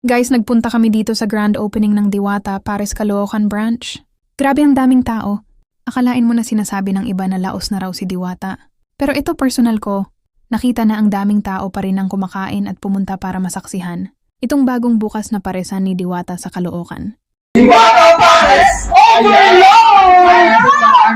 Guys, nagpunta kami dito sa grand opening ng Diwata, Pares, Caloocan branch. Grabe ang daming tao. Akalain mo na sinasabi ng iba na laos na raw si Diwata. Pero ito personal ko, nakita na ang daming tao pa rin ang kumakain at pumunta para masaksihan itong bagong bukas na paresan ni Diwata sa Caloocan. Diwata Pares!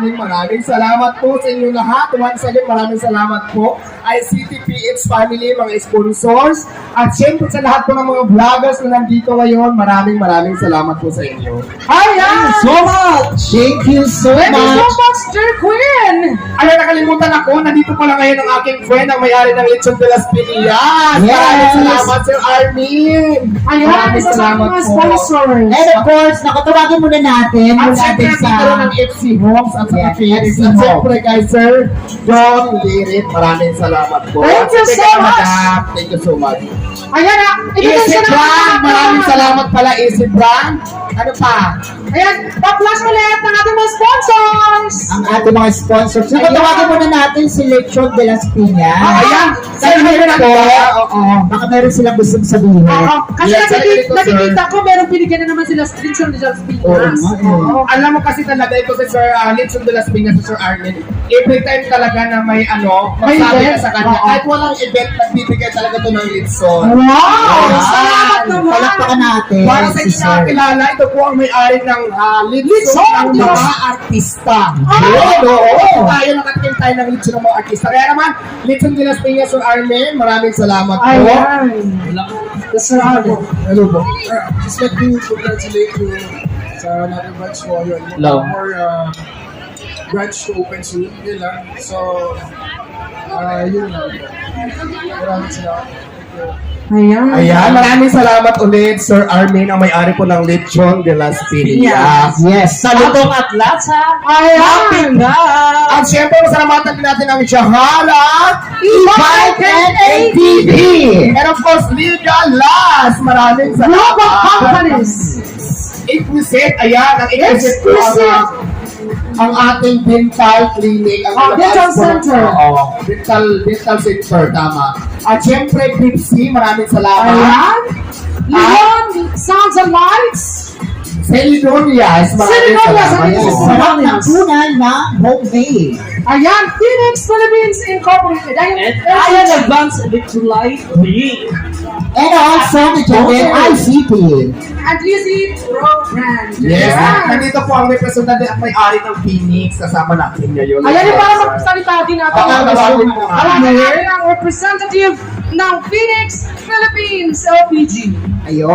Maraming salamat po sa inyo lahat. Once again, maraming salamat po ay CTPH family, mga sponsors, at syempre sa lahat po ng mga vloggers na nandito ngayon, maraming salamat po sa inyo. Thank you so much! Thank you so Thank you so much! much, Sir Queen! Ano, nakalimutan ako, nandito pala ngayon ang aking friend, ang may-ari ng Lechon de las Pinillas. Yes. Maraming salamat, Sir Armin. Ayan, Maraming isa sa salamat mga po. sponsors. And of course, nakatawagin muna natin At yung syempre, ating dito rin ng FC Homes at saka Yes, Phoenix. FC At Homes. syempre kay Sir John Lirit, maraming salamat po. Thank At you syempre so kay much. Madam, thank you so much. Ayan na, Easy ibigay Brand, maraming salamat pala Easy Brand. Ano pa? Ayan, pa-flash ulit ng ating mga sponsors! ang ating mga sponsors. Nakatawagin muna natin si Lechon de las Piñas. Ayan, Sir meron po, po. baka meron silang gustong sabihin. Oo, kasi Yes, sir. nakikita ko, meron binigyan na naman sila screenshot ni Charles Oo, Piñas. oo. Alam mo kasi talaga ito si Sir Lechon de las Piñas, si Sir Armin. Every time talaga na may May magsabi event? ka sa kanya. Oo. Kahit walang event, nagbibigay talaga ito ng Lechon. Wow! Ayan. Salamat naman! Palakpakan natin. Para sa si inyo Sir. nakakilala, ito po ang may-ari ng Lechon Lechon, ng Diyos! mga artista. Ah! Oo. Tayo nakatingin tayo ng Lechon ng mga artista. Kaya naman, Lechon de las Piñas, Sir Armin, maraming salamat po. Ayan! Sir Armin. Hello po. Just like to congratulate you sa another branch mo. Yun, Hello. more branch to open soon. Yun lang. So, yun lang. Maraming salamat. Thank you. Ayan. Ayan, maraming salamat ulit, Sir Armin, ang may-ari po ng Lechon de las Piñas. Yes. Salutong at lasa. Ayan! At syempre, masalamatan din natin ang Shahala, E-Bike and ATV. and of course, Legal Last. Maraming Global salamat. companies! Exquisite, ayan, ang exquisite po ang ating dental clinic. Ang Dental center. Oo, dental center, tama. At syempre, Pipsi, maraming salamat. Ayan! Leon, Sounds and Lights! Celidonias, maraming Celidonias, salamat. ang isang Sarap ng tunay na homemade. Ayan, Phoenix Philippines Incorporated. Ayan, Advanced Electrolyte Ring. And also the Joven ICP. And Easy Pro Brand. Yes, Ayan. nandito po ang representative at may-ari ng Phoenix. Kasama natin ngayon. Ayan yung para magsalita din natin. Oo, tawagin mo nga. Tawagin natin ang representative ng Phoenix Philippines LPG. Ayun.